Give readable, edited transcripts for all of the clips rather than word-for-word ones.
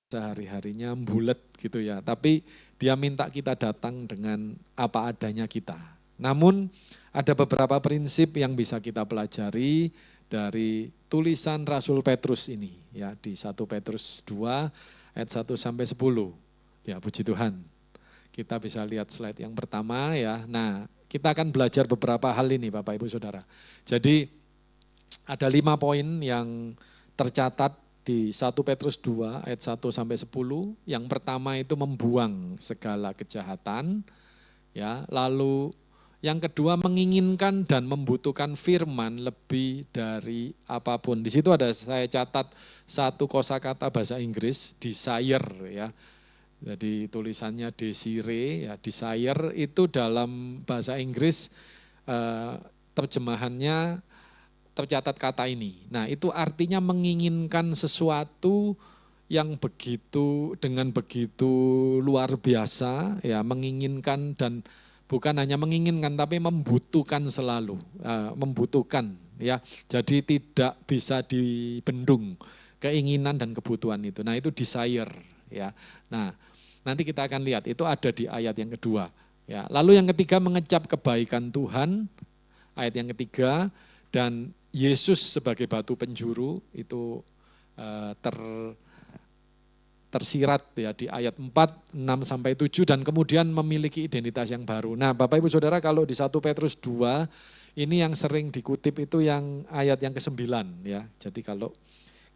sehari-harinya bulet gitu ya. Tapi dia minta kita datang dengan apa adanya kita. Namun ada beberapa prinsip yang bisa kita pelajari dari tulisan Rasul Petrus ini ya, di 1 Petrus 2 ayat 1 sampai 10. Ya, puji Tuhan. Kita bisa lihat slide yang pertama ya. Nah, kita akan belajar beberapa hal ini Bapak Ibu Saudara. Jadi ada 5 poin yang tercatat di 1 Petrus 2 ayat 1 sampai 10. Yang pertama itu membuang segala kejahatan ya. Lalu yang kedua menginginkan dan membutuhkan firman lebih dari apapun. Di situ ada saya catat satu kosakata bahasa Inggris, desire ya. Jadi tulisannya desire ya, desire itu dalam bahasa Inggris terjemahannya tercatat kata ini. Nah, itu artinya menginginkan sesuatu yang dengan begitu luar biasa ya, menginginkan dan bukan hanya menginginkan tapi membutuhkan selalu, membutuhkan ya. Jadi tidak bisa dibendung keinginan dan kebutuhan itu. Nah, itu desire ya. Nah, nanti kita akan lihat itu ada di ayat yang kedua ya. Lalu yang ketiga mengecap kebaikan Tuhan, ayat yang ketiga, dan Yesus sebagai batu penjuru itu tersirat ya di ayat 4, 6 sampai 7 dan kemudian memiliki identitas yang baru. Nah, Bapak Ibu Saudara, kalau di 1 Petrus 2 ini yang sering dikutip itu yang ayat yang ke-9 ya. Jadi kalau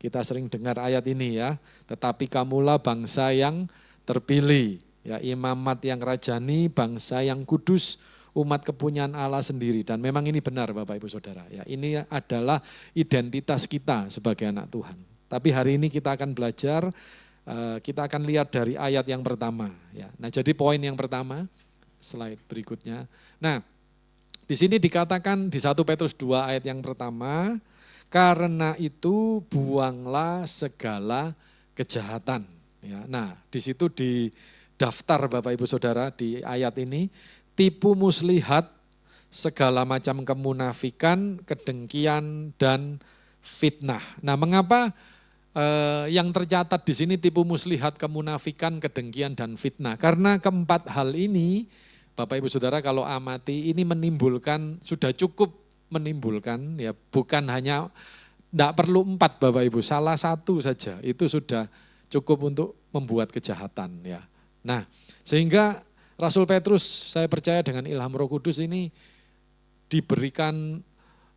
kita sering dengar ayat ini ya, tetapi kamulah bangsa yang terpilih ya, imamat yang rajani, bangsa yang kudus, umat kepunyaan Allah sendiri. Dan memang ini benar Bapak Ibu Saudara ya. Ini adalah identitas kita sebagai anak Tuhan. Tapi hari ini kita akan belajar, kita akan lihat dari ayat yang pertama ya. Nah, jadi poin yang pertama, slide berikutnya. Nah, di sini dikatakan di 1 Petrus 2 ayat yang pertama, karena itu buanglah segala kejahatan ya. Nah, di situ di daftar Bapak Ibu Saudara di ayat ini, tipu muslihat, segala macam kemunafikan, kedengkian, dan fitnah. Nah, mengapa yang tercatat di sini tipu muslihat, kemunafikan, kedengkian, dan fitnah? Karena keempat hal ini, Bapak Ibu Saudara kalau amati, ini menimbulkan, sudah cukup menimbulkan, ya bukan hanya, tidak perlu 4 Bapak Ibu, salah satu saja itu sudah cukup untuk membuat kejahatan ya. Nah, sehingga Rasul Petrus, saya percaya dengan ilham Roh Kudus ini diberikan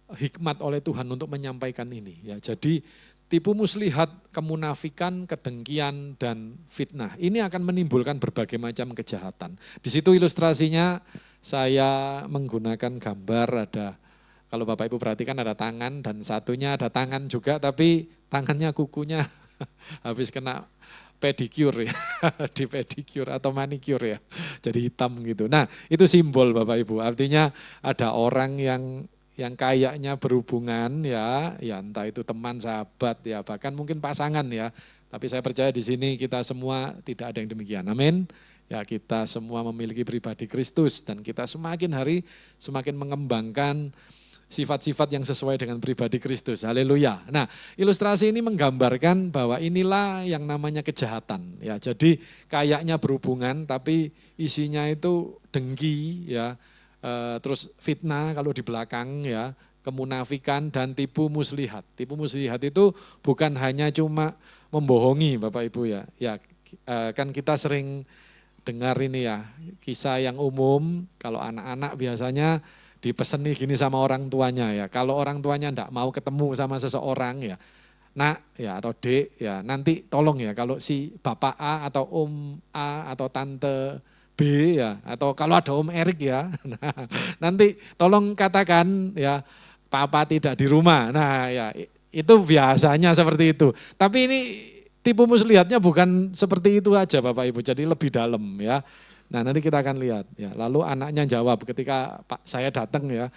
hikmat oleh Tuhan untuk menyampaikan ini ya. Jadi tipu muslihat, kemunafikan, kedengkian, dan fitnah ini akan menimbulkan berbagai macam kejahatan. Di situ ilustrasinya saya menggunakan gambar, ada, kalau Bapak Ibu perhatikan ada tangan dan satunya ada tangan juga tapi tangannya kukunya habis kena pedicure ya, di pedicure atau manicure ya, jadi hitam gitu. Nah, itu simbol Bapak Ibu, artinya ada orang yang kayaknya berhubungan ya, entah itu teman, sahabat ya, bahkan mungkin pasangan ya. Tapi saya percaya di sini kita semua tidak ada yang demikian. Amin. Ya, kita semua memiliki pribadi Kristus dan kita semakin hari semakin mengembangkan sifat-sifat yang sesuai dengan pribadi Kristus. Haleluya. Nah, ilustrasi ini menggambarkan bahwa inilah yang namanya kejahatan. Ya, jadi kayaknya berhubungan tapi isinya itu dengki ya, terus fitnah kalau di belakang ya, kemunafikan dan tipu muslihat. Tipu muslihat itu bukan hanya cuma membohongi Bapak Ibu ya. Ya, kan kita sering dengar ini ya, kisah yang umum kalau anak-anak biasanya dipeseni gini sama orang tuanya ya. Kalau orang tuanya enggak mau ketemu sama seseorang ya, Nak ya atau Dek ya, nanti tolong ya kalau si Bapak A atau Om A atau Tante B ya, atau kalau ada Om Erik ya, nah, nanti tolong katakan ya Papa tidak di rumah. Nah ya itu biasanya seperti itu. Tapi ini tipu muslihatnya bukan seperti itu aja Bapak Ibu, jadi lebih dalam ya. Nah, nanti kita akan lihat ya. Lalu anaknya jawab ketika saya datang ya,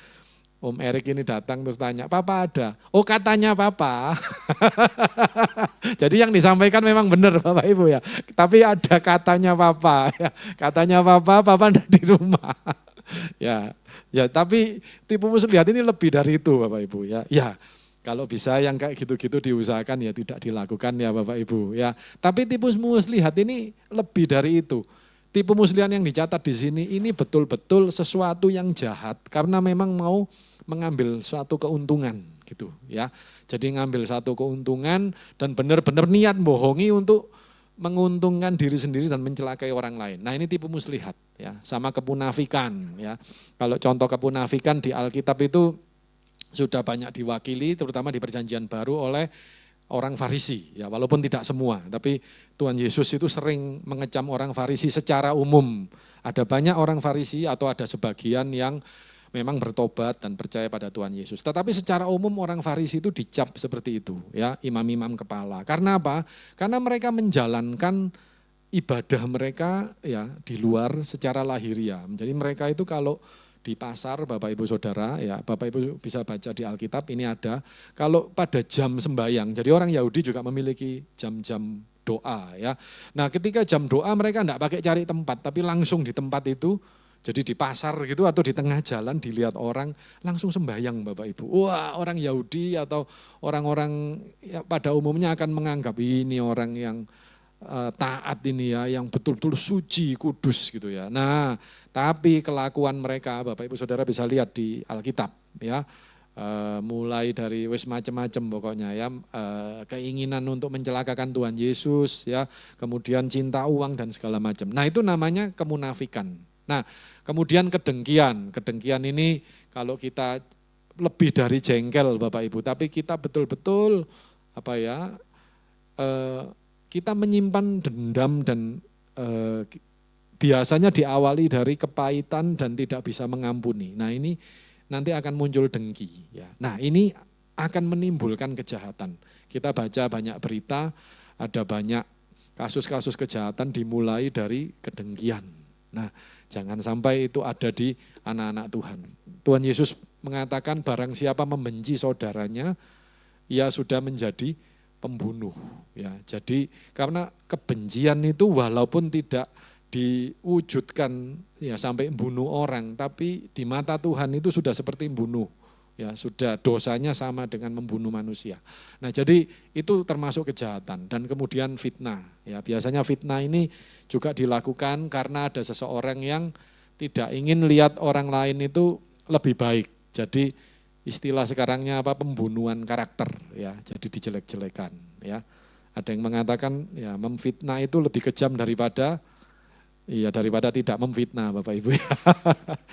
Om Erik ini datang terus tanya, "Papa ada?" "Oh, katanya Papa." Jadi yang disampaikan memang benar Bapak Ibu ya. Tapi ada katanya Papa ya. Katanya Papa enggak di rumah. Ya, tapi tipu muslihat ini lebih dari itu Bapak Ibu ya. Ya, Kalau bisa yang kayak gitu-gitu diusahakan ya tidak dilakukan ya Bapak Ibu ya. Tapi tipu muslihat ini lebih dari itu. Tipu muslihat yang dicatat di sini ini betul-betul sesuatu yang jahat karena memang mau mengambil suatu keuntungan gitu ya. Jadi ngambil satu keuntungan dan benar-benar niat bohongi untuk menguntungkan diri sendiri dan mencelakai orang lain. Nah ini tipu muslihat ya, sama kemunafikan ya. Kalau contoh kemunafikan di Alkitab itu sudah banyak diwakili terutama di Perjanjian Baru oleh orang Farisi ya, walaupun tidak semua, tapi Tuhan Yesus itu sering mengecam orang Farisi secara umum. Ada banyak orang Farisi atau ada sebagian yang memang bertobat dan percaya pada Tuhan Yesus. Tetapi secara umum orang Farisi itu dicap seperti itu ya, imam-imam kepala. Karena apa? Karena mereka menjalankan ibadah mereka ya di luar secara lahiriah. Jadi mereka itu kalau di pasar Bapak Ibu Saudara ya, Bapak Ibu bisa baca di Alkitab ini ada, kalau pada jam sembahyang, jadi orang Yahudi juga memiliki jam-jam doa ya. Nah ketika jam doa mereka enggak pakai cari tempat, tapi langsung di tempat itu, jadi di pasar gitu atau di tengah jalan dilihat orang langsung sembahyang Bapak Ibu. Wah orang Yahudi atau orang-orang ya, pada umumnya akan menganggap ini orang yang taat ini ya, yang betul-betul suci, kudus gitu ya. Nah, tapi kelakuan mereka, Bapak Ibu Saudara bisa lihat di Alkitab ya, mulai dari wis macam-macam pokoknya ya, keinginan untuk mencelakakan Tuhan Yesus ya, kemudian cinta uang dan segala macam. Nah itu namanya kemunafikan. Nah kemudian kedengkian, kedengkian ini kalau kita lebih dari jengkel Bapak Ibu, tapi kita betul-betul apa ya, kita menyimpan dendam dan biasanya diawali dari kepahitan dan tidak bisa mengampuni. Nah ini nanti akan muncul dengki. Ya. Nah ini akan menimbulkan kejahatan. Kita baca banyak berita, ada banyak kasus-kasus kejahatan dimulai dari kedengkian. Nah jangan sampai itu ada di anak-anak Tuhan. Tuhan Yesus mengatakan barang siapa membenci saudaranya, ia sudah menjadi pembunuh ya. Jadi karena kebencian itu walaupun tidak diwujudkan ya sampai membunuh orang, tapi di mata Tuhan itu sudah seperti membunuh ya, sudah dosanya sama dengan membunuh manusia. Nah jadi itu termasuk kejahatan. Dan kemudian fitnah ya, biasanya fitnah ini juga dilakukan karena ada seseorang yang tidak ingin lihat orang lain itu lebih baik. Jadi istilah sekarangnya apa, pembunuhan karakter ya, jadi dijelek-jelekan ya. Ada yang mengatakan ya memfitnah itu lebih kejam daripada tidak memfitnah Bapak Ibu ya.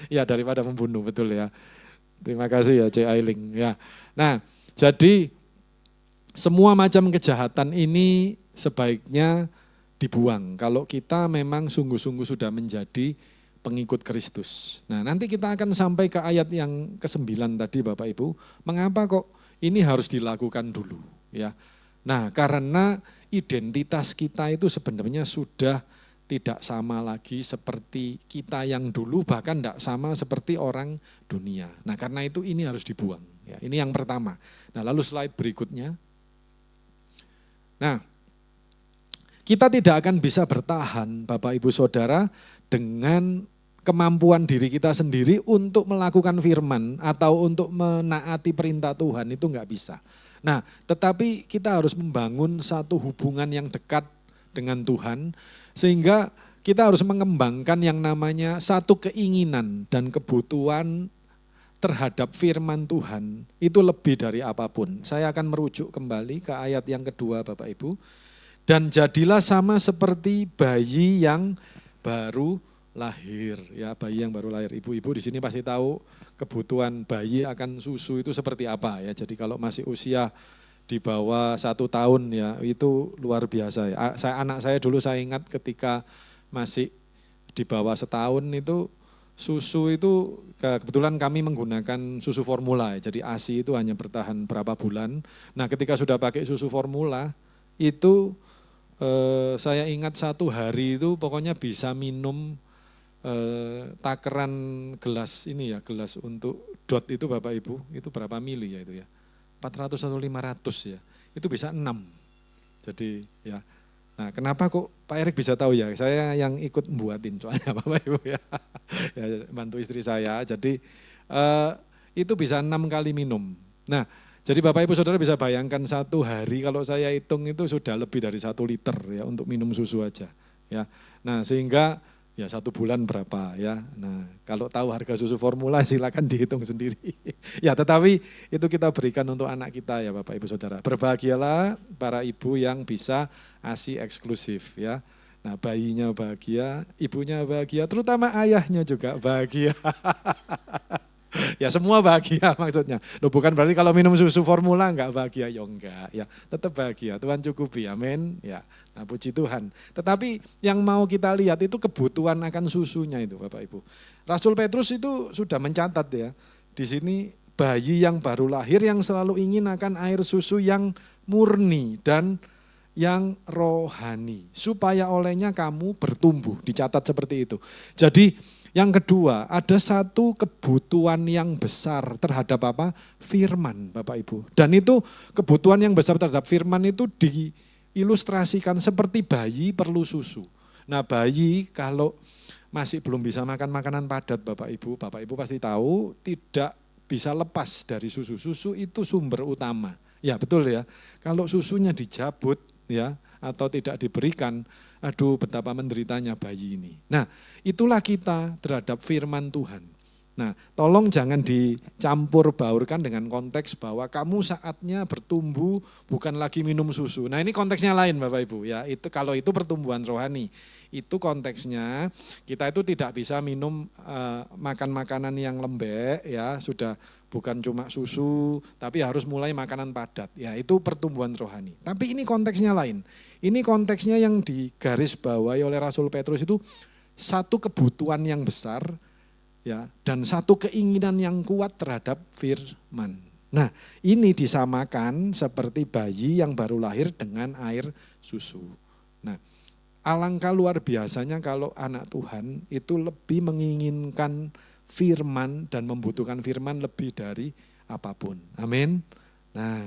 Ya daripada membunuh, betul ya. Terima kasih ya C. Ailing ya. Nah, jadi semua macam kejahatan ini sebaiknya dibuang kalau kita memang sungguh-sungguh sudah menjadi pengikut Kristus. Nah nanti kita akan sampai ke ayat yang ke-9 tadi Bapak Ibu. Mengapa kok ini harus dilakukan dulu ya? Nah karena identitas kita itu sebenarnya sudah tidak sama lagi seperti kita yang dulu, bahkan tidak sama seperti orang dunia. Nah karena itu ini harus dibuang. Ya, ini yang pertama. Nah lalu slide berikutnya. Nah kita tidak akan bisa bertahan Bapak Ibu Saudara dengan kemampuan diri kita sendiri untuk melakukan firman atau untuk menaati perintah Tuhan, itu enggak bisa. Nah, tetapi kita harus membangun satu hubungan yang dekat dengan Tuhan, sehingga kita harus mengembangkan yang namanya satu keinginan dan kebutuhan terhadap firman Tuhan, itu lebih dari apapun. Saya akan merujuk kembali ke ayat yang kedua Bapak Ibu. Dan jadilah sama seperti bayi yang baru lahir, ya bayi yang baru lahir. Ibu-ibu di sini pasti tahu kebutuhan bayi akan susu itu seperti apa ya. Jadi kalau masih usia di bawah 1 tahun ya itu luar biasa ya. Anak saya dulu saya ingat ketika masih di bawah setahun itu susu itu kebetulan kami menggunakan susu formula ya. Jadi ASI itu hanya bertahan berapa bulan. Nah ketika sudah pakai susu formula itu saya ingat 1 hari itu pokoknya bisa minum takaran gelas ini ya, gelas untuk dot itu Bapak Ibu, itu berapa mili ya itu ya, 400 atau 500 ya, itu bisa 6. Jadi ya, nah kenapa kok Pak Erik bisa tahu ya, saya yang ikut membuatin soalnya Bapak Ibu ya, ya bantu istri saya, jadi itu bisa 6 kali minum. Nah Jadi Bapak Ibu Saudara bisa bayangkan satu hari kalau saya hitung itu sudah lebih dari 1 liter ya untuk minum susu aja. Ya, nah sehingga ya 1 bulan berapa ya. Nah kalau tahu harga susu formula silakan dihitung sendiri. Ya tetapi itu kita berikan untuk anak kita ya Bapak Ibu Saudara. Berbahagialah para ibu yang bisa ASI eksklusif ya. Nah bayinya bahagia, ibunya bahagia, terutama ayahnya juga bahagia. Ya semua bahagia maksudnya. Loh, bukan berarti kalau minum susu formula enggak bahagia, ya enggak. Ya tetap bahagia, Tuhan cukupi, amin. Ya, nah, puji Tuhan. Tetapi yang mau kita lihat itu kebutuhan akan susunya itu Bapak Ibu. Rasul Petrus itu sudah mencatat ya, di sini bayi yang baru lahir yang selalu ingin akan air susu yang murni dan yang rohani. Supaya olehnya kamu bertumbuh, dicatat seperti itu. Jadi yang kedua, ada satu kebutuhan yang besar terhadap apa? Firman, Bapak Ibu. Dan itu kebutuhan yang besar terhadap firman itu diilustrasikan seperti bayi perlu susu. Nah bayi kalau masih belum bisa makan makanan padat Bapak Ibu pasti tahu tidak bisa lepas dari susu. Susu itu sumber utama. Ya betul ya, kalau susunya dicabut ya atau tidak diberikan, aduh betapa menderitanya bayi ini. Nah itulah kita terhadap firman Tuhan. Nah tolong jangan dicampur baurkan dengan konteks bahwa kamu saatnya bertumbuh bukan lagi minum susu. Nah ini konteksnya lain Bapak Ibu ya, itu kalau itu pertumbuhan rohani. Itu konteksnya kita itu tidak bisa minum makan makanan yang lembek ya, sudah bukan cuma susu tapi harus mulai makanan padat. Ya itu pertumbuhan rohani. Tapi ini konteksnya lain. Ini konteksnya yang digarisbawahi oleh Rasul Petrus itu satu kebutuhan yang besar ya dan satu keinginan yang kuat terhadap firman. Nah, ini disamakan seperti bayi yang baru lahir dengan air susu. Nah, alangkah luar biasanya kalau anak Tuhan itu lebih menginginkan firman dan membutuhkan firman lebih dari apapun. Amin. Nah,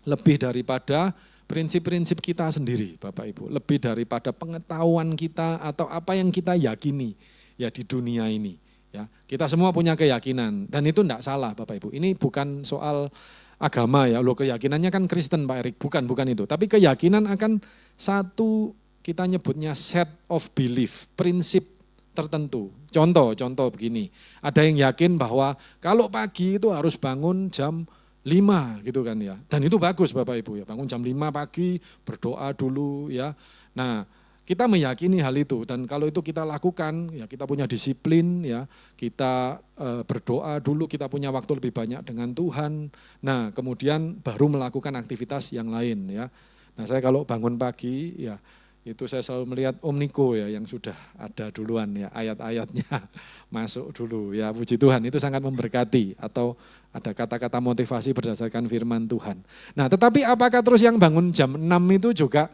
lebih daripada prinsip-prinsip kita sendiri Bapak Ibu, lebih daripada pengetahuan kita atau apa yang kita yakini ya di dunia ini. Ya, kita semua punya keyakinan dan itu enggak salah Bapak Ibu. Ini bukan soal agama ya, loh keyakinannya kan Kristen Pak Erik, bukan itu. Tapi keyakinan akan satu kita nyebutnya set of belief, prinsip tertentu. Contoh begini, ada yang yakin bahwa kalau pagi itu harus bangun jam 5 gitu kan ya. Dan itu bagus Bapak Ibu ya, bangun jam 5 pagi, berdoa dulu ya. Nah, kita meyakini hal itu dan kalau itu kita lakukan ya kita punya disiplin ya, kita berdoa dulu, kita punya waktu lebih banyak dengan Tuhan. Nah, kemudian baru melakukan aktivitas yang lain ya. Nah, saya kalau bangun pagi ya itu saya selalu melihat Om Niko ya yang sudah ada duluan ya, ayat-ayatnya masuk dulu ya, puji Tuhan itu sangat memberkati, atau ada kata-kata motivasi berdasarkan firman Tuhan. Nah tetapi apakah terus yang bangun jam 6 itu juga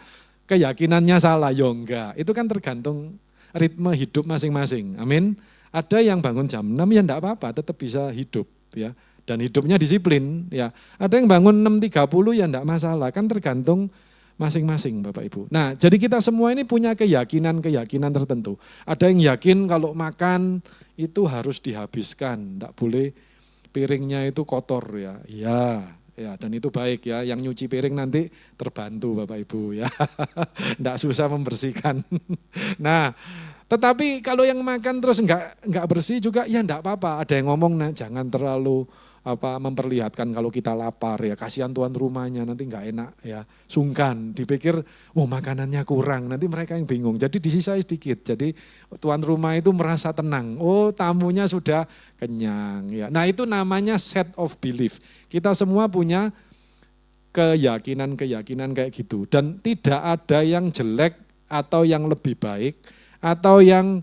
keyakinannya salah? Ya enggak, itu kan tergantung ritme hidup masing-masing, amin. Ada yang bangun jam 6 ya enggak apa-apa, tetap bisa hidup ya, dan hidupnya disiplin ya. Ada yang bangun 6.30 ya enggak masalah, kan tergantung masing-masing Bapak Ibu. Nah jadi kita semua ini punya keyakinan tertentu. Ada yang yakin kalau makan itu harus dihabiskan, enggak boleh piringnya itu kotor ya. Ya dan itu baik ya, yang nyuci piring nanti terbantu Bapak Ibu ya. Enggak susah membersihkan. Nah tetapi kalau yang makan terus enggak bersih juga ya enggak apa-apa. Ada yang ngomong nah, jangan terlalu memperlihatkan kalau kita lapar ya, kasihan tuan rumahnya nanti enggak enak ya, sungkan, dipikir makanannya kurang, nanti mereka yang bingung, jadi disisai sedikit, jadi tuan rumah itu merasa tenang, tamunya sudah kenyang ya. Nah itu namanya set of belief, kita semua punya keyakinan kayak gitu dan tidak ada yang jelek atau yang lebih baik atau yang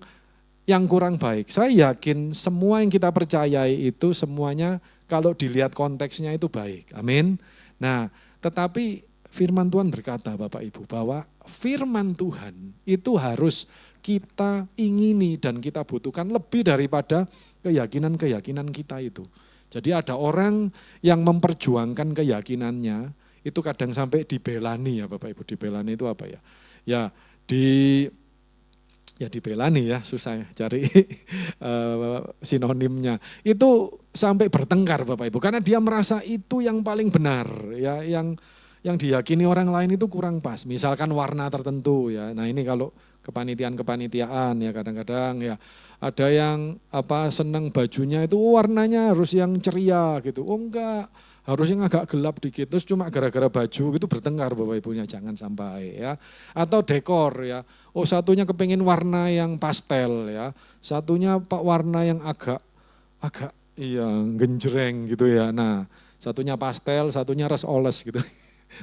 kurang baik. Saya yakin semua yang kita percayai itu semuanya kalau dilihat konteksnya itu baik, amin. Nah tetapi firman Tuhan berkata Bapak Ibu bahwa firman Tuhan itu harus kita ingini dan kita butuhkan lebih daripada keyakinan kita itu. Jadi ada orang yang memperjuangkan keyakinannya itu kadang sampai dibelani ya Bapak Ibu. Dibelani itu apa ya? Ya ya dibelani ya, susah ya cari sinonimnya. Itu sampai bertengkar Bapak Ibu, karena dia merasa itu yang paling benar, ya, yang diyakini orang lain itu kurang pas. Misalkan warna tertentu ya. Nah ini kalau kepanitiaan ya kadang-kadang ya ada yang seneng bajunya itu warnanya harus yang ceria gitu. Oh enggak, harus yang agak gelap dikit. Terus cuma gara-gara baju itu bertengkar Bapak Ibunya, jangan sampai ya. Atau dekor ya. Oh satunya kepengen warna yang pastel ya. Satunya warna yang agak iya genjreng gitu ya. Nah, satunya pastel, satunya res oles gitu.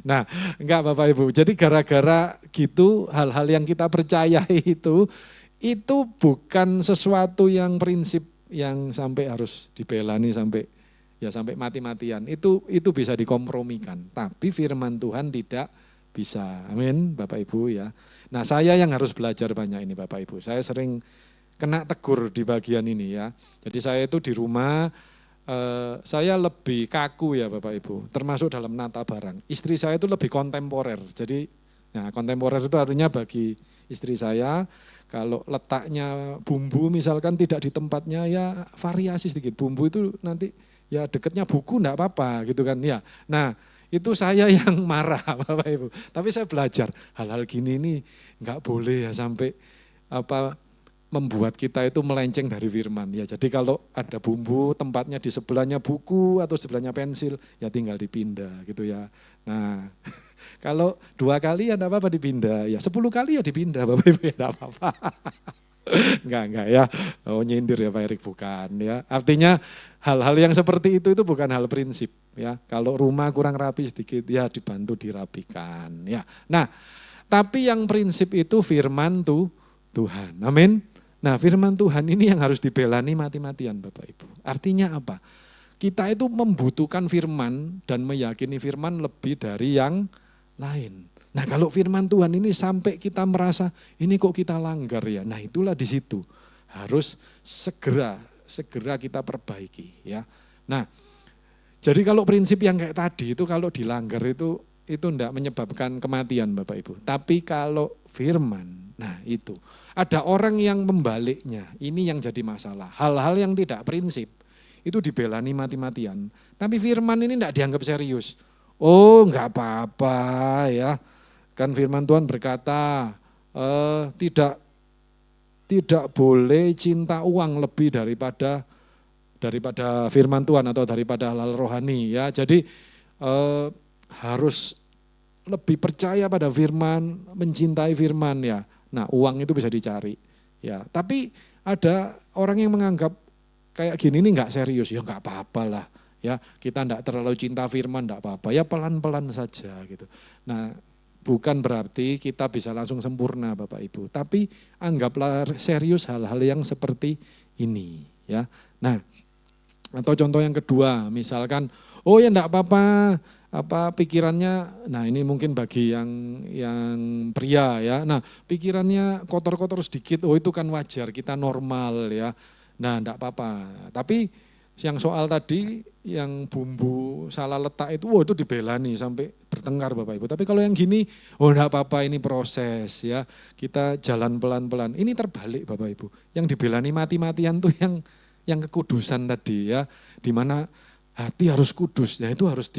Nah, enggak Bapak Ibu. Jadi gara-gara gitu hal-hal yang kita percayai itu bukan sesuatu yang prinsip yang sampai harus dibelani sampai mati-matian. Itu bisa dikompromikan. Tapi firman Tuhan tidak bisa. Amin Bapak Ibu ya. Nah, saya yang harus belajar banyak ini Bapak Ibu. Saya sering kena tegur di bagian ini ya. Jadi saya itu di rumah saya lebih kaku ya Bapak Ibu, termasuk dalam nata barang. Istri saya itu lebih kontemporer. Jadi nah, kontemporer itu artinya bagi istri saya kalau letaknya bumbu misalkan tidak di tempatnya ya variasi sedikit. Bumbu itu nanti ya deketnya buku enggak apa-apa gitu kan ya. Nah, itu saya yang marah Bapak Ibu. Tapi saya belajar hal-hal gini ini enggak boleh ya sampai membuat kita itu melenceng dari firman. Ya, jadi kalau ada bumbu tempatnya di sebelahnya buku atau sebelahnya pensil, ya tinggal dipindah gitu ya. Nah, kalau 2 kali ya enggak apa-apa dipindah, ya 10 kali ya dipindah Bapak Ibu ya enggak apa-apa. Enggak ya. Oh nyindir ya Pak Erik, bukan ya. Artinya hal-hal yang seperti itu bukan hal prinsip ya. Kalau rumah kurang rapi sedikit ya dibantu dirapikan ya. Nah, tapi yang prinsip itu firman Tuhan. Amin. Nah, firman Tuhan ini yang harus dibelani mati-matian Bapak Ibu. Artinya apa? Kita itu membutuhkan firman dan meyakini firman lebih dari yang lain. Nah, kalau firman Tuhan ini sampai kita merasa ini kok kita langgar ya. Nah, itulah di situ harus segera kita perbaiki ya. Nah, jadi kalau prinsip yang kayak tadi itu kalau dilanggar itu enggak menyebabkan kematian Bapak Ibu. Tapi kalau firman, nah itu. Ada orang yang membaliknya, ini yang jadi masalah. Hal-hal yang tidak prinsip itu dibelani mati-matian. Tapi firman ini enggak dianggap serius. Oh enggak apa-apa ya. Kan firman Tuhan berkata tidak boleh cinta uang lebih daripada firman Tuhan atau daripada hal-hal rohani ya. Jadi harus lebih percaya pada firman, mencintai firman ya. Nah, uang itu bisa dicari ya. Tapi ada orang yang menganggap kayak gini ini enggak serius, ya enggak apa-apa lah. Ya, kita enggak terlalu cinta firman enggak apa-apa, ya pelan-pelan saja gitu. Nah, bukan berarti kita bisa langsung sempurna Bapak Ibu, tapi anggaplah serius hal-hal yang seperti ini ya. Nah, atau contoh yang kedua, misalkan oh ya enggak apa-apa pikirannya, nah ini mungkin bagi yang pria ya, nah pikirannya kotor-kotor sedikit, oh itu kan wajar, kita normal ya, nah enggak apa-apa. Tapi yang soal tadi, yang bumbu salah letak itu, itu dibelani sampai bertengkar Bapak Ibu. Tapi kalau yang gini, oh enggak apa-apa ini proses ya, kita jalan pelan-pelan. Ini terbalik Bapak Ibu, yang dibelani mati-matian tuh yang kekudusan tadi ya, dimana hati harus kudus, ya itu harus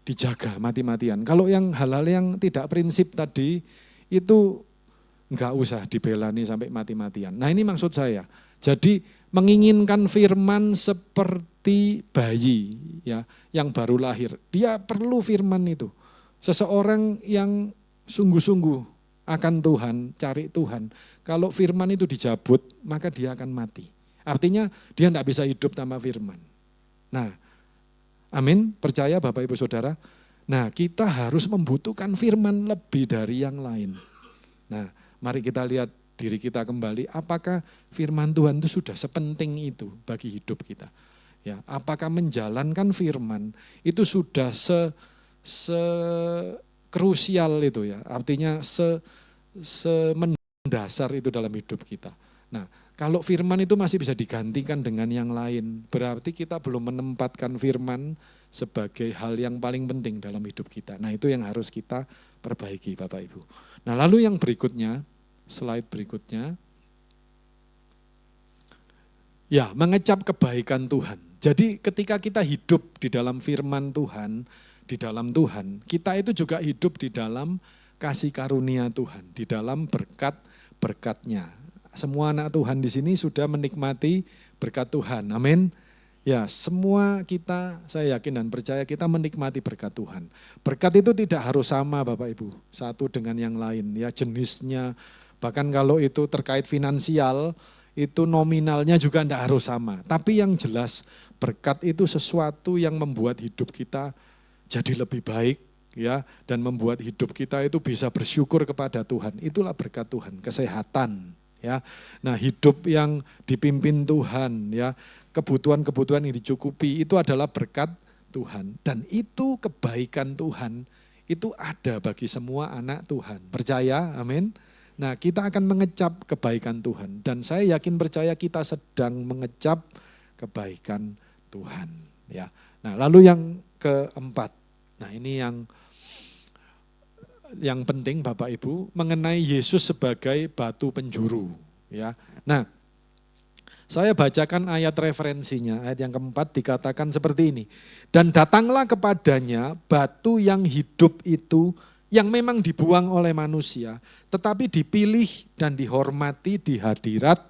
dijaga mati-matian. Kalau yang hal-hal yang tidak prinsip tadi itu enggak usah dibelani sampai mati-matian. Nah ini maksud saya. Jadi menginginkan firman seperti bayi ya yang baru lahir. Dia perlu firman itu. Seseorang yang sungguh-sungguh akan Tuhan, cari Tuhan. Kalau firman itu dicabut, maka dia akan mati. Artinya dia enggak bisa hidup tanpa firman. Nah, amin, percaya Bapak Ibu Saudara. Nah, kita harus membutuhkan firman lebih dari yang lain. Nah, mari kita lihat diri kita kembali, apakah firman Tuhan itu sudah sepenting itu bagi hidup kita? Ya, apakah menjalankan firman itu sudah krusial itu ya, artinya mendasar itu dalam hidup kita. Nah, kalau firman itu masih bisa digantikan dengan yang lain, berarti kita belum menempatkan firman sebagai hal yang paling penting dalam hidup kita. Nah, itu yang harus kita perbaiki Bapak Ibu. Nah, lalu yang berikutnya, slide berikutnya. Ya, mengecap kebaikan Tuhan. Jadi ketika kita hidup di dalam firman Tuhan, di dalam Tuhan, kita itu juga hidup di dalam kasih karunia Tuhan, di dalam berkat-berkatnya. Semua anak Tuhan di sini sudah menikmati berkat Tuhan. Amin. Ya, semua kita, saya yakin dan percaya kita menikmati berkat Tuhan. Berkat itu tidak harus sama Bapak Ibu, satu dengan yang lain, ya jenisnya. Bahkan kalau itu terkait finansial, itu nominalnya juga tidak harus sama. Tapi yang jelas berkat itu sesuatu yang membuat hidup kita jadi lebih baik, ya, dan membuat hidup kita itu bisa bersyukur kepada Tuhan. Itulah berkat Tuhan, kesehatan, ya. Nah, hidup yang dipimpin Tuhan, ya, kebutuhan-kebutuhan yang dicukupi itu adalah berkat Tuhan. Dan itu kebaikan Tuhan, itu ada bagi semua anak Tuhan. Percaya? Amin. Nah, kita akan mengecap kebaikan Tuhan. Dan saya yakin percaya kita sedang mengecap kebaikan Tuhan. Ya. Nah, lalu yang keempat. Nah, ini yang penting Bapak Ibu, mengenai Yesus sebagai batu penjuru. Ya. Nah, saya bacakan ayat referensinya, ayat yang keempat dikatakan seperti ini. Dan datanglah kepadanya batu yang hidup itu, yang memang dibuang oleh manusia, tetapi dipilih dan dihormati di hadirat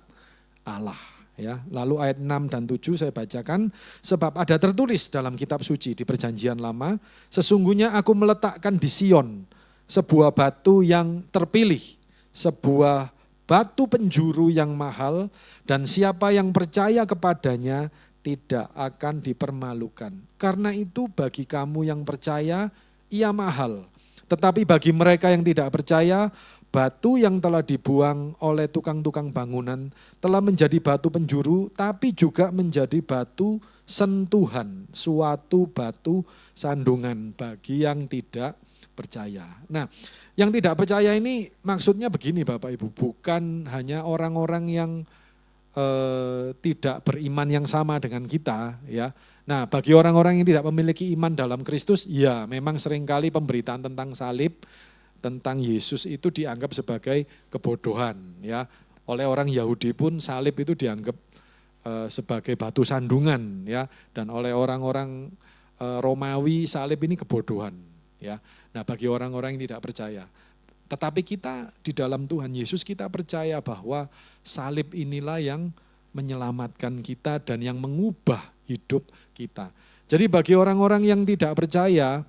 Allah. Ya, lalu ayat 6 dan 7 saya bacakan, sebab ada tertulis dalam kitab suci di perjanjian lama, sesungguhnya aku meletakkan di Sion sebuah batu yang terpilih, sebuah batu penjuru yang mahal, dan siapa yang percaya kepadanya tidak akan dipermalukan. Karena itu bagi kamu yang percaya, ia mahal. Tetapi bagi mereka yang tidak percaya, batu yang telah dibuang oleh tukang-tukang bangunan telah menjadi batu penjuru, tapi juga menjadi batu sentuhan, suatu batu sandungan bagi yang tidak percaya. Nah, yang tidak percaya ini maksudnya begini Bapak Ibu, bukan hanya orang-orang yang tidak beriman yang sama dengan kita, ya. Nah, bagi orang-orang yang tidak memiliki iman dalam Kristus, ya memang seringkali pemberitaan tentang salib, tentang Yesus itu dianggap sebagai kebodohan, ya. Oleh orang Yahudi pun salib itu dianggap sebagai batu sandungan, ya. Dan oleh orang-orang Romawi salib ini kebodohan, ya. Nah, bagi orang-orang yang tidak percaya. Tetapi kita di dalam Tuhan Yesus kita percaya bahwa salib inilah yang menyelamatkan kita dan yang mengubah hidup kita. Jadi bagi orang-orang yang tidak percaya,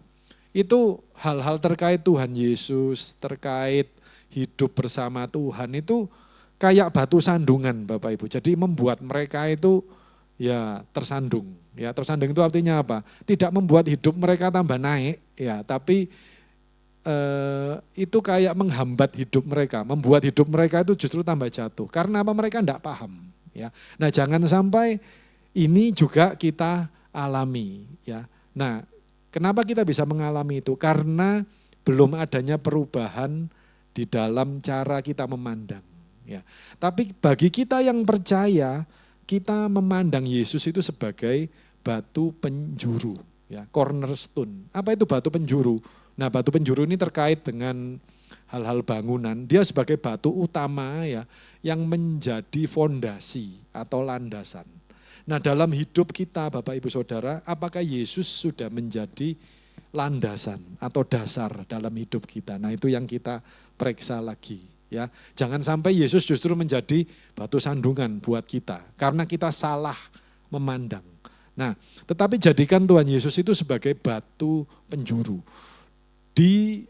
itu hal-hal terkait Tuhan Yesus, terkait hidup bersama Tuhan itu kayak batu sandungan Bapak Ibu. Jadi membuat mereka itu ya tersandung. Ya, tersandung itu artinya apa? Tidak membuat hidup mereka tambah naik, ya, tapi itu kayak menghambat hidup mereka, membuat hidup mereka itu justru tambah jatuh. Karena apa? Mereka tidak paham. Ya. Nah, jangan sampai ini juga kita alami. Ya. Nah, kenapa kita bisa mengalami itu? Karena belum adanya perubahan di dalam cara kita memandang. Ya. Tapi bagi kita yang percaya, kita memandang Yesus itu sebagai batu penjuru, ya, cornerstone. Apa itu batu penjuru? Nah, batu penjuru ini terkait dengan hal-hal bangunan. Dia sebagai batu utama, ya, yang menjadi fondasi atau landasan. Nah, dalam hidup kita Bapak Ibu Saudara, apakah Yesus sudah menjadi landasan atau dasar dalam hidup kita? Nah, itu yang kita periksa lagi, ya. Jangan sampai Yesus justru menjadi batu sandungan buat kita karena kita salah memandang. Nah, tetapi jadikan Tuhan Yesus itu sebagai batu penjuru. Di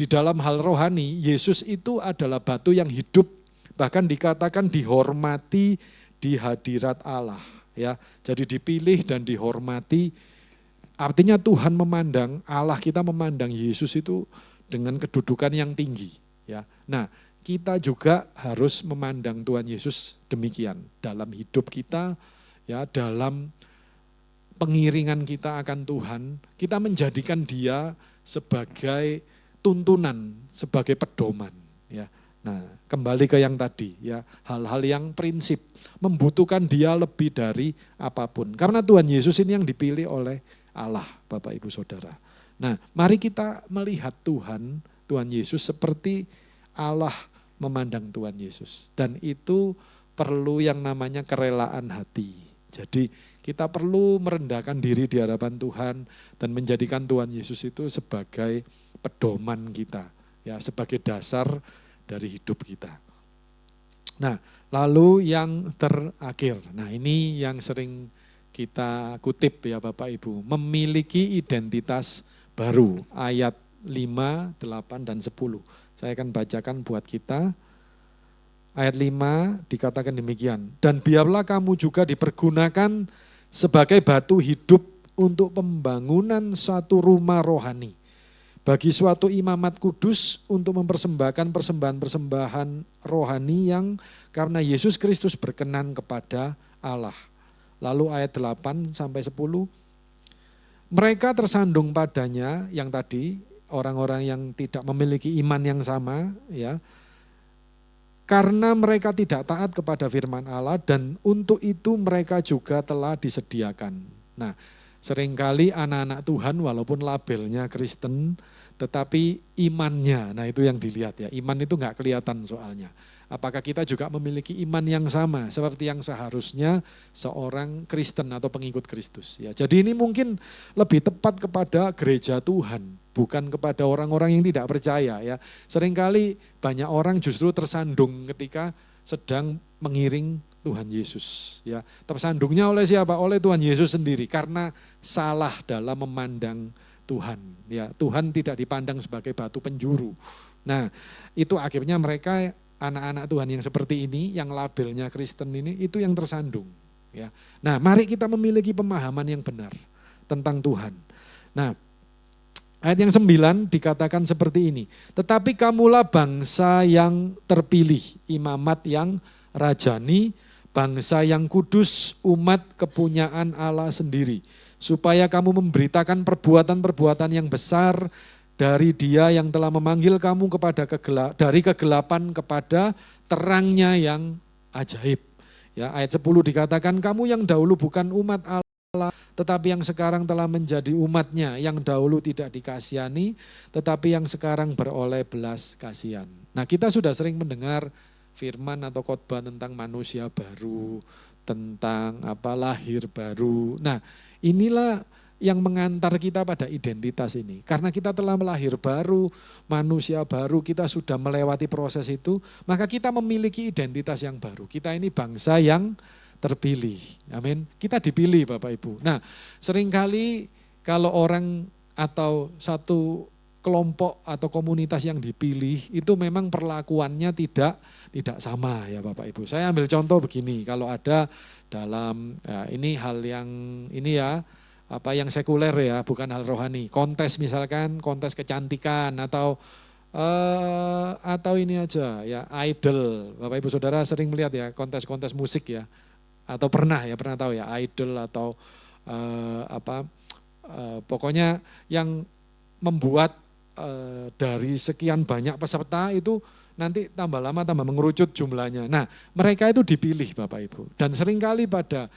dalam hal rohani, Yesus itu adalah batu yang hidup, bahkan dikatakan dihormati di hadirat Allah. Ya, jadi dipilih dan dihormati, artinya Tuhan memandang, Allah kita memandang Yesus itu dengan kedudukan yang tinggi. Ya, nah kita juga harus memandang Tuhan Yesus demikian dalam hidup kita, ya, dalam pengiringan kita akan Tuhan, kita menjadikan Dia sebagai tuntunan, sebagai pedoman, ya. Nah, kembali ke yang tadi, ya, hal-hal yang prinsip membutuhkan Dia lebih dari apapun. Karena Tuhan Yesus ini yang dipilih oleh Allah, Bapak Ibu Saudara. Nah, mari kita melihat Tuhan Yesus seperti Allah memandang Tuhan Yesus. Dan itu perlu yang namanya kerelaan hati. Jadi kita perlu merendahkan diri di hadapan Tuhan dan menjadikan Tuhan Yesus itu sebagai pedoman kita, ya, sebagai dasar dari hidup kita. Nah, lalu yang terakhir, nah ini yang sering kita kutip ya Bapak Ibu, memiliki identitas baru, ayat 5, 8, dan 10. Saya akan bacakan buat kita. Ayat 5 dikatakan demikian, dan biarlah kamu juga dipergunakan sebagai batu hidup untuk pembangunan suatu rumah rohani, bagi suatu imamat kudus untuk mempersembahkan persembahan-persembahan rohani yang karena Yesus Kristus berkenan kepada Allah. Lalu ayat 8 sampai 10, mereka tersandung padanya, yang tadi orang-orang yang tidak memiliki iman yang sama, ya, karena mereka tidak taat kepada firman Allah dan untuk itu mereka juga telah disediakan. Nah, seringkali anak-anak Tuhan walaupun labelnya Kristen tetapi imannya, nah itu yang dilihat ya. Iman itu enggak kelihatan soalnya. Apakah kita juga memiliki iman yang sama seperti yang seharusnya seorang Kristen atau pengikut Kristus ya. Jadi ini mungkin lebih tepat kepada gereja Tuhan, bukan kepada orang-orang yang tidak percaya ya. Seringkali banyak orang justru tersandung ketika sedang mengiring Tuhan Yesus ya. Tersandungnya oleh siapa? Oleh Tuhan Yesus sendiri karena salah dalam memandang Tuhan ya. Tuhan tidak dipandang sebagai batu penjuru. Nah, itu akhirnya mereka anak-anak Tuhan yang seperti ini, yang labelnya Kristen ini, itu yang tersandung. Ya. Nah, mari kita memiliki pemahaman yang benar tentang Tuhan. Nah, ayat yang 9 dikatakan seperti ini. Tetapi kamulah bangsa yang terpilih, imamat yang rajani, bangsa yang kudus, umat kepunyaan Allah sendiri. Supaya kamu memberitakan perbuatan-perbuatan yang besar dari Dia yang telah memanggil kamu dari kegelapan kepada terangnya yang ajaib. Ya, ayat 10 dikatakan, kamu yang dahulu bukan umat Allah, tetapi yang sekarang telah menjadi umatnya, yang dahulu tidak dikasihani, tetapi yang sekarang beroleh belas kasihan. Nah, kita sudah sering mendengar firman atau khotbah tentang manusia baru, tentang lahir baru. Nah, inilah yang mengantar kita pada identitas ini. Karena kita telah melahir baru, manusia baru, kita sudah melewati proses itu, maka kita memiliki identitas yang baru. Kita ini bangsa yang terpilih. Amin. Kita dipilih Bapak Ibu. Nah, seringkali kalau orang atau satu kelompok atau komunitas yang dipilih itu memang perlakuannya tidak sama ya Bapak Ibu. Saya ambil contoh begini, kalau ada dalam ini hal yang ini ya, yang sekuler ya, bukan hal rohani. Kontes misalkan, kontes kecantikan atau ini aja ya, idol. Bapak Ibu Saudara sering melihat ya kontes-kontes musik ya. Atau pernah tahu ya, idol atau pokoknya yang membuat dari sekian banyak peserta itu nanti tambah lama tambah mengerucut jumlahnya. Nah, mereka itu dipilih Bapak Ibu. Dan seringkali pada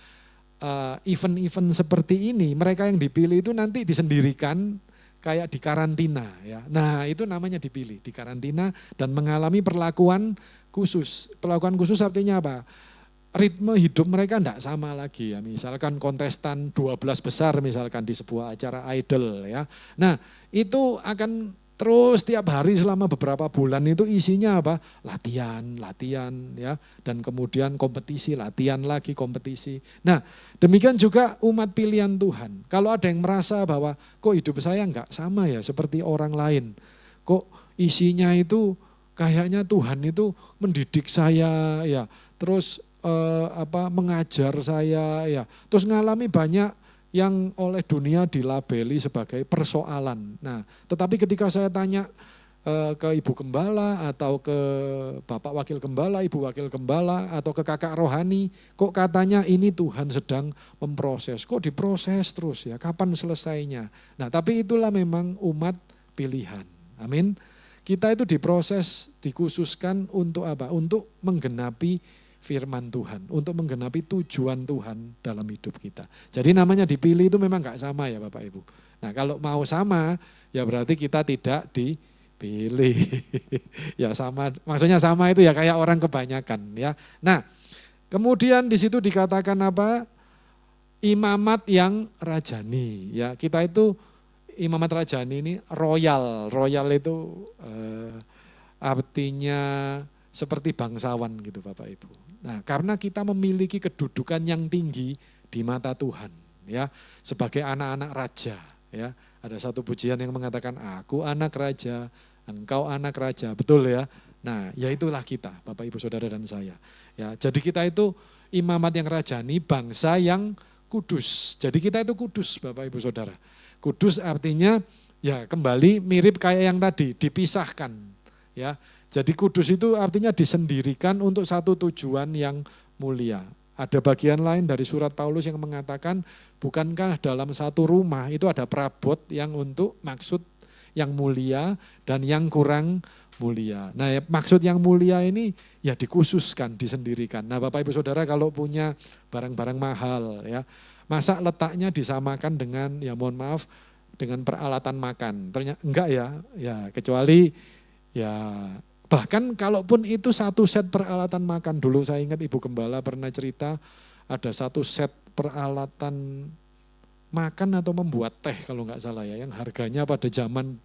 event-event seperti ini, mereka yang dipilih itu nanti disendirikan kayak di karantina ya. Nah, itu namanya dipilih, di karantina dan mengalami perlakuan khusus. Perlakuan khusus artinya apa? Ritme hidup mereka enggak sama lagi ya. Misalkan kontestan 12 besar misalkan di sebuah acara idol ya. Nah, itu akan terus tiap hari selama beberapa bulan itu isinya apa? Latihan ya, dan kemudian kompetisi, latihan lagi, kompetisi. Nah, demikian juga umat pilihan Tuhan. Kalau ada yang merasa bahwa kok hidup saya enggak sama ya seperti orang lain. Kok isinya itu kayaknya Tuhan itu mendidik saya ya, terus mengajar saya ya. Terus ngalami banyak yang oleh dunia dilabeli sebagai persoalan. Nah, tetapi ketika saya tanya ke ibu gembala atau ke bapak wakil gembala, ibu wakil gembala atau ke kakak rohani, kok katanya ini Tuhan sedang memproses. Kok diproses terus ya, kapan selesainya? Nah, tapi itulah memang umat pilihan. Amin. Kita itu diproses, dikhususkan untuk apa? Untuk menggenapi firman Tuhan, untuk menggenapi tujuan Tuhan dalam hidup kita. Jadi namanya dipilih itu memang gak sama ya Bapak Ibu. Nah, kalau mau sama ya berarti kita tidak dipilih. Ya sama, maksudnya sama itu ya kayak orang kebanyakan ya. Nah, Kemudian di situ dikatakan apa? Imamat yang rajani. Ya, kita itu imamat rajani ini royal. Royal itu artinya seperti bangsawan gitu Bapak Ibu. Nah, karena kita memiliki kedudukan yang tinggi di mata Tuhan, ya, sebagai anak-anak raja, ya. Ada satu pujian yang mengatakan, aku anak raja, engkau anak raja, betul ya. Nah, ya itulah kita, Bapak Ibu Saudara dan saya. Ya, jadi kita itu imamat yang rajani, bangsa yang kudus. Jadi kita itu kudus, Bapak Ibu Saudara. Kudus artinya ya kembali mirip kayak yang tadi, dipisahkan, ya. Jadi kudus itu artinya disendirikan untuk satu tujuan yang mulia. Ada bagian lain dari surat Paulus yang mengatakan, bukankah dalam satu rumah itu ada perabot yang untuk maksud yang mulia dan yang kurang mulia. Nah, ya, maksud yang mulia ini ya dikhususkan, disendirikan. Nah, Bapak Ibu Saudara kalau punya barang-barang mahal, ya, masa letaknya disamakan dengan, ya mohon maaf, dengan peralatan makan? Ternyata enggak ya kecuali ya bahkan kalaupun itu satu set peralatan makan, dulu saya ingat Ibu Gembala pernah cerita ada satu set peralatan makan atau membuat teh kalau nggak salah ya, yang harganya pada zaman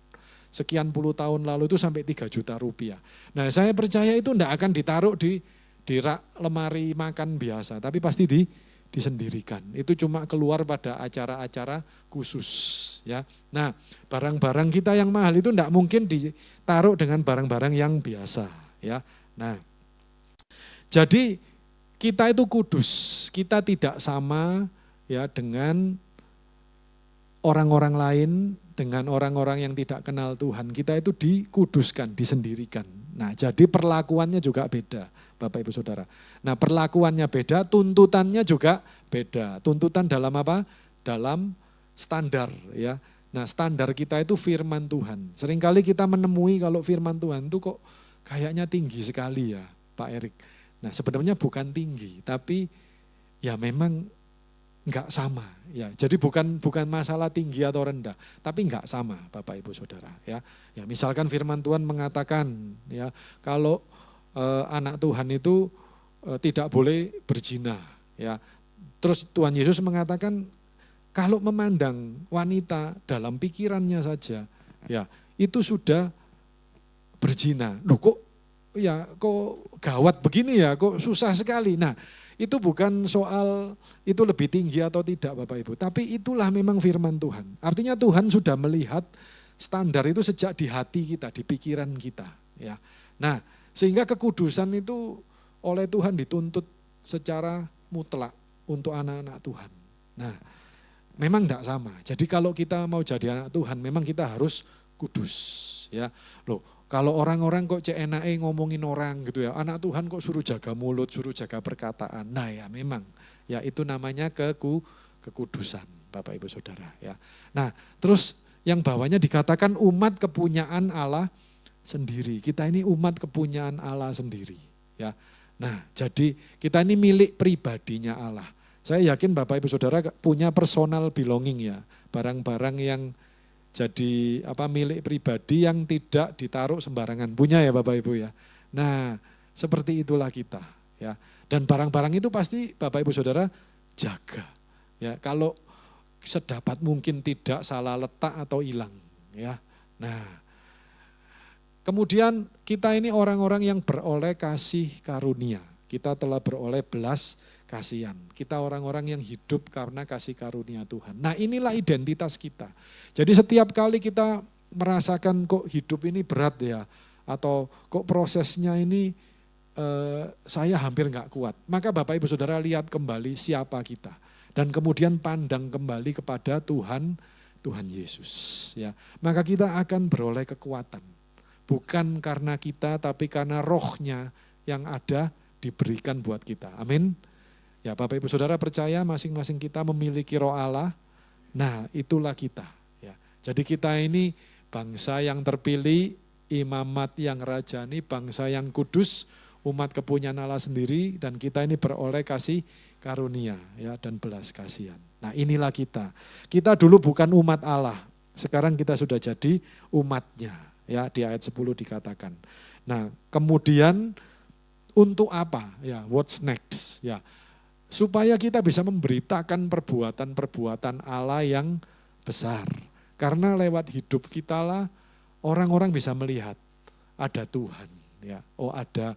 sekian puluh tahun lalu itu sampai 3 juta rupiah. Nah, saya percaya itu enggak akan ditaruh di rak lemari makan biasa, tapi pasti disendirikan. Itu cuma keluar pada acara-acara khusus, ya. Nah, barang-barang kita yang mahal itu enggak mungkin ditaruh dengan barang-barang yang biasa, ya. Nah, jadi kita itu kudus, kita tidak sama ya dengan orang-orang lain, dengan orang-orang yang tidak kenal Tuhan. Kita itu dikuduskan, disendirikan. Nah, jadi perlakuannya juga beda, Bapak Ibu Saudara. Nah, perlakuannya beda, tuntutannya juga beda. Tuntutan dalam apa? Dalam standar, ya. Nah, standar kita itu firman Tuhan. Seringkali kita menemui kalau firman Tuhan itu kok kayaknya tinggi sekali ya, Pak Erik. Nah, sebenarnya bukan tinggi, tapi ya memang enggak sama, ya. Jadi bukan masalah tinggi atau rendah, tapi enggak sama, Bapak Ibu Saudara, ya. Ya, misalkan firman Tuhan mengatakan, ya, kalau anak Tuhan itu tidak boleh berzina, ya. Terus Tuhan Yesus mengatakan kalau memandang wanita dalam pikirannya saja, ya, itu sudah berzina. Loh, kok gawat begini ya, kok susah sekali. Nah, itu bukan soal itu lebih tinggi atau tidak Bapak Ibu, tapi itulah memang firman Tuhan. Artinya Tuhan sudah melihat standar itu sejak di hati kita, di pikiran kita, ya. Nah, sehingga kekudusan itu oleh Tuhan dituntut secara mutlak untuk anak-anak Tuhan. Nah, memang tidak sama. Jadi kalau kita mau jadi anak Tuhan, memang kita harus kudus, ya. Loh, kalau orang-orang kok enake ngomongin orang gitu ya, anak Tuhan kok suruh jaga mulut, suruh jaga perkataan. Nah, ya memang, ya itu namanya kekudusan, Bapak Ibu Saudara, ya. Nah, terus yang bawahnya dikatakan umat kepunyaan Allah sendiri. Kita ini umat kepunyaan Allah sendiri, ya. Nah, jadi kita ini milik pribadinya Allah. Saya yakin Bapak Ibu Saudara punya personal belonging ya, barang-barang yang jadi milik pribadi yang tidak ditaruh sembarangan, punya ya Bapak Ibu ya. Nah, seperti itulah kita, ya. Dan barang-barang itu pasti Bapak Ibu Saudara jaga, ya. Kalau sedapat mungkin tidak salah letak atau hilang, ya. Nah, kemudian kita ini orang-orang yang beroleh kasih karunia. Kita telah beroleh belas kasihan. Kita orang-orang yang hidup karena kasih karunia Tuhan. Nah, inilah identitas kita. Jadi setiap kali kita merasakan kok hidup ini berat ya, atau kok prosesnya ini saya hampir enggak kuat. Maka Bapak Ibu Saudara lihat kembali siapa kita. Dan kemudian pandang kembali kepada Tuhan Yesus, ya. Maka kita akan beroleh kekuatan. Bukan karena kita, tapi karena rohnya yang ada diberikan buat kita. Amin. Ya, Bapak Ibu Saudara percaya masing-masing kita memiliki roh Allah. Nah, itulah kita, ya. Jadi kita ini bangsa yang terpilih, imamat yang rajani, bangsa yang kudus, umat kepunyaan Allah sendiri, dan kita ini beroleh kasih karunia, ya, dan belas kasihan. Nah, inilah kita. Kita dulu bukan umat Allah, sekarang kita sudah jadi umatnya, ya, di ayat 10 dikatakan. Nah, kemudian untuk apa? Ya, what's next? Ya, supaya kita bisa memberitakan perbuatan-perbuatan Allah yang besar. Karena lewat hidup kita lah orang-orang bisa melihat ada Tuhan, ya. Oh, ada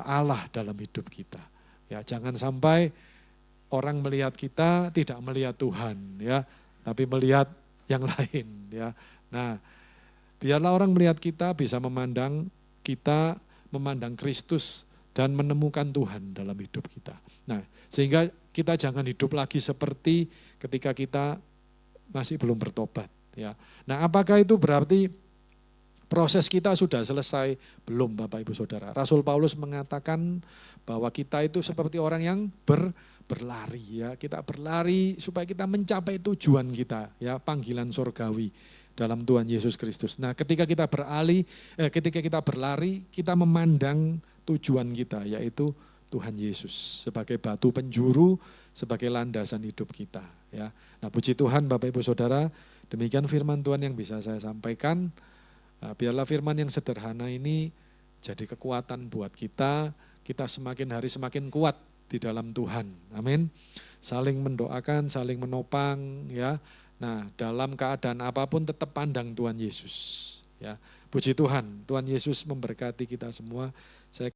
Allah dalam hidup kita. Ya, jangan sampai orang melihat kita tidak melihat Tuhan, ya, tapi melihat yang lain, ya. Nah, biarlah orang melihat kita bisa memandang kita, memandang Kristus dan menemukan Tuhan dalam hidup kita. Nah, sehingga kita jangan hidup lagi seperti ketika kita masih belum bertobat, ya. Nah, apakah itu berarti proses kita sudah selesai? Belum, Bapak Ibu Saudara. Rasul Paulus mengatakan bahwa kita itu seperti orang yang berlari, ya. Kita berlari supaya kita mencapai tujuan kita, ya, panggilan surgawi dalam Tuhan Yesus Kristus. Nah, ketika kita berlari, kita memandang tujuan kita, yaitu Tuhan Yesus sebagai batu penjuru, sebagai landasan hidup kita, ya. Nah, puji Tuhan Bapak Ibu Saudara, demikian firman Tuhan yang bisa saya sampaikan. Biarlah firman yang sederhana ini jadi kekuatan buat kita semakin hari semakin kuat di dalam Tuhan. Amin. Saling mendoakan, saling menopang, ya. Nah, dalam keadaan apapun tetap pandang Tuhan Yesus, ya. Puji Tuhan, Tuhan Yesus memberkati kita semua.